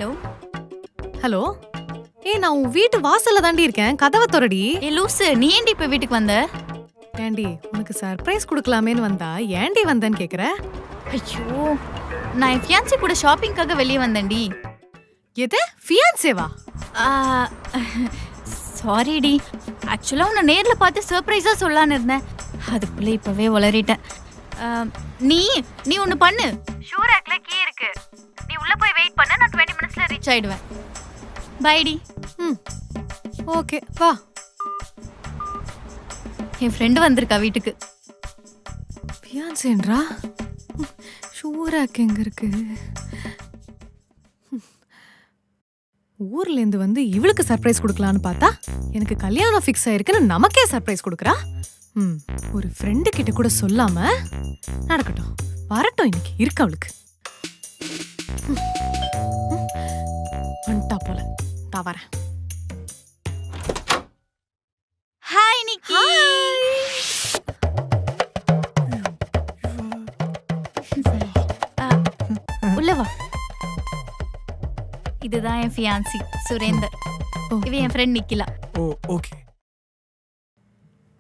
Hello hello. நான் உன் வீட்டு வாசல்ல தாண்டி இருக்கேன். கதவை திறடி. லூசு, நீ ஏன்டி இப்ப வீட்டுக்கு வந்த? ஏண்டி உனக்கு சர்ப்ரைஸ் கொடுக்கலாமேன்னு வந்தா ஏண்டி வந்தேன்னு கேக்குற? ஐயோ, நான் என் ஃபியான்சி கூட ஷாப்பிங்காக வெளியே வந்தேன்டி. எது ஃபியான்சேவா? சாரிடி, ஆக்சுவலா உன்னை நேர்ல பார்த்து சர்ப்ரைஸா சொல்லலான்னு இருந்தேன். அதுக்குள்ள இப்பவே உளறிட்டேன். நீ நீ ஒன்னு பண்ணு. ஷூ ரேக்ல கீ இருக்கு, நீ உள்ள போய் வெயிட் பண்ணு. நான் 20 மினிட்ஸ்ல ரீச் ஆயிடுவேன். By D. ஓகே வா. என் ஃப்ரெண்டு வந்திருக்கா வீட்டுக்கு. ஃபியான்சேன்றா? ஷூ ரேக் எங்க இருக்கு? ஊர்ல இருந்து வந்து இவளுக்கு சர்ப்ரைஸ் கொடுக்கலான்னு பார்த்தா எனக்கு கல்யாணம் ஃபிக்ஸ் ஆயிருக்குன்னு நமக்கே சர்ப்ரைஸ் கொடுக்குறா. ஒரு ஃப்ரெண்டு கிட்ட கூட சொல்லாம நடக்கட்டும், வரட்டும், இன்னைக்கு இருக்கு அவளுக்கு. வந்துட்டா போல, நான் வரேன். ஹாய் நிக்கி. உள்ள வா. இதுதான் என் ஃபியான்சி சுரேந்தர். இவ என் ஃப்ரெண்ட் நிக்கிலா. ஓ ஓகே.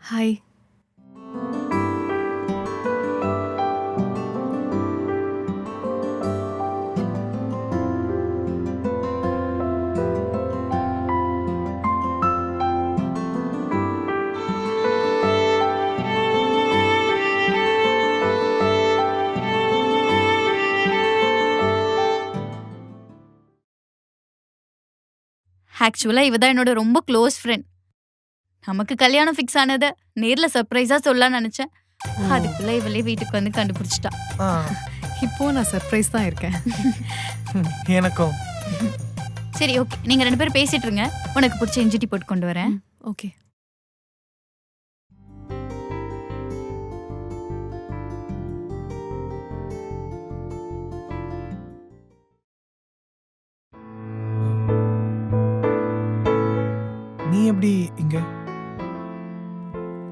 ஹாய். ஆக்சுவலா இவ தான் என்னோட ரொம்ப க்ளோஸ் ஃப்ரெண்ட். நமக்கு கல்யாணம் ஃபிக்ஸ் ஆனதை நேர்ல சர்ப்ரைஸா சொல்லலாம்னு நினைச்சேன். அதுக்குள்ள இவளே வீட்டுக்கு வந்து கண்டுபிடிச்சிட்டா. இப்போ நான் சர்ப்ரைஸ் தான் இருக்கேன். எனக்கும். சரி ஓகே, நீங்க 2 பேரும் பேசிட்டு இருங்க. உனக்கு பிடிச்ச இஞ்சி டீ போட்டு கொண்டு வரேன். ஓகே. நீ எப்படி இங்க?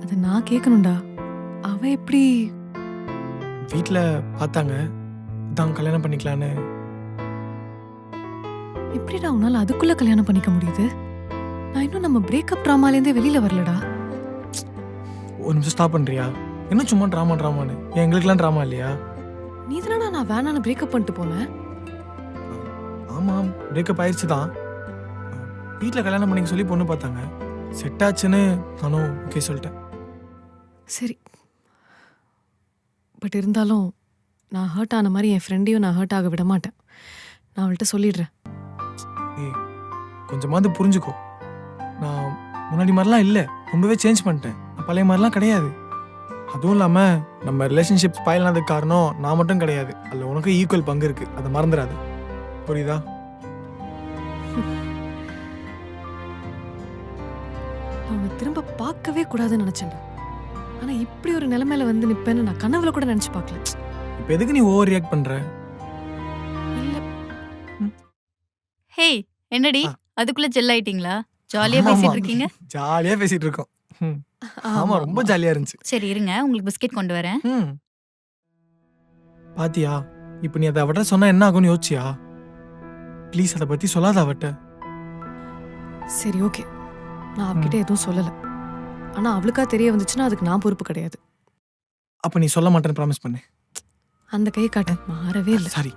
அது நான் கேட்கணும்டா. அவ எப்படி? வீட்ல பார்த்தாங்க, தான் கல்யாணம் பண்ணிக்கலான்னு. எப்படிடா உன்னால அதுக்குள்ள கல்யாணம் பண்ணிக்க முடியுது? நான் இன்னும் நம்ம பிரேக்கப் ட்ராமாலேருந்தே வெளியில வரலடா. ஒரு நிமிஷம் ஸ்டாப் பண்றியா? என்ன சும்மா ட்ராமான்னு? எங்களுக்குலாம் ட்ராமா இல்லையா? நீ தானடா நான் வேணான்னு பிரேக்கப் பண்ணிட்டு போனேன். ஆமாம், பிரேக்கப் ஆயிடுச்சு தான். வீட்டில் கல்யாணம் பண்ணிக்க சொல்லி பொண்ணு பார்த்தாங்க. செட் ஆச்சுன்னு நானும் ஓகே சொல்லிட்டேன். சரி, பட் இருந்தாலும் நான் ஹர்ட் ஆன மாதிரி என் ஃப்ரெண்டையும் நான் ஹர்ட் ஆக விட மாட்டேன். நான் அவள்கிட்ட சொல்லிடுறேன். ஏய், கொஞ்சமாவது புரிஞ்சுக்கோ. நான் முன்னாடி மாதிரிலாம் இல்லை, ரொம்பவே சேஞ்ச் பண்ணிட்டேன். நான் பழைய மாதிரிலாம் கிடையாது. அதுவும் இல்லாமல் நம்ம ரிலேஷன்ஷிப் ஸ்பாயில் ஆனதுக்கு காரணம் நான் மட்டும் கிடையாது. அதில் உனக்கு ஈக்குவல் பங்கு இருக்குது, அதை மறந்துடாது. புரியுதா? அவனை திரும்ப பார்க்கவே கூடாதுன்னு நினைச்சேன்டா. ஆனா இப்படி ஒரு நிலைமையில வந்து நிப்பேன்னு நான் கனவுல கூட நினைச்சு பார்க்கல. இப்போ எதுக்கு நீ ஓவர் ரியாக்ட் பண்ற? இல்ல. ஹே, என்னடி அதுக்குள்ள ஜெல் ஆயிட்டீங்களா? ஜாலியா பேசிட்டு இருக்கீங்க. ஜாலியா பேசிட்டு இருக்கோம். ஆமா, ரொம்ப ஜாலியா இருந்துச்சு. சரி இருங்க, உங்களுக்கு பிஸ்கெட் கொண்டு வரேன். பாத்தியா, இப்போ நீ அதை அவட்ட சொன்னா என்ன ஆகும்னு யோசிச்சியா? ப்ளீஸ் அதை பத்தி சொல்லாத அவட்ட. சரி ஓகே, நான் அவகிட்ட எதுவும் சொல்லல. ஆனா அவளுக்கா தெரிய வந்துச்சுன்னா அதுக்கு நான் பொறுப்பு கிடையாது. அப்ப நீ சொல்ல மாட்டேன்னு ப்ராமிஸ் பண்ணு. அந்த கை காட்ட மாறவே இல்லை. சாரி.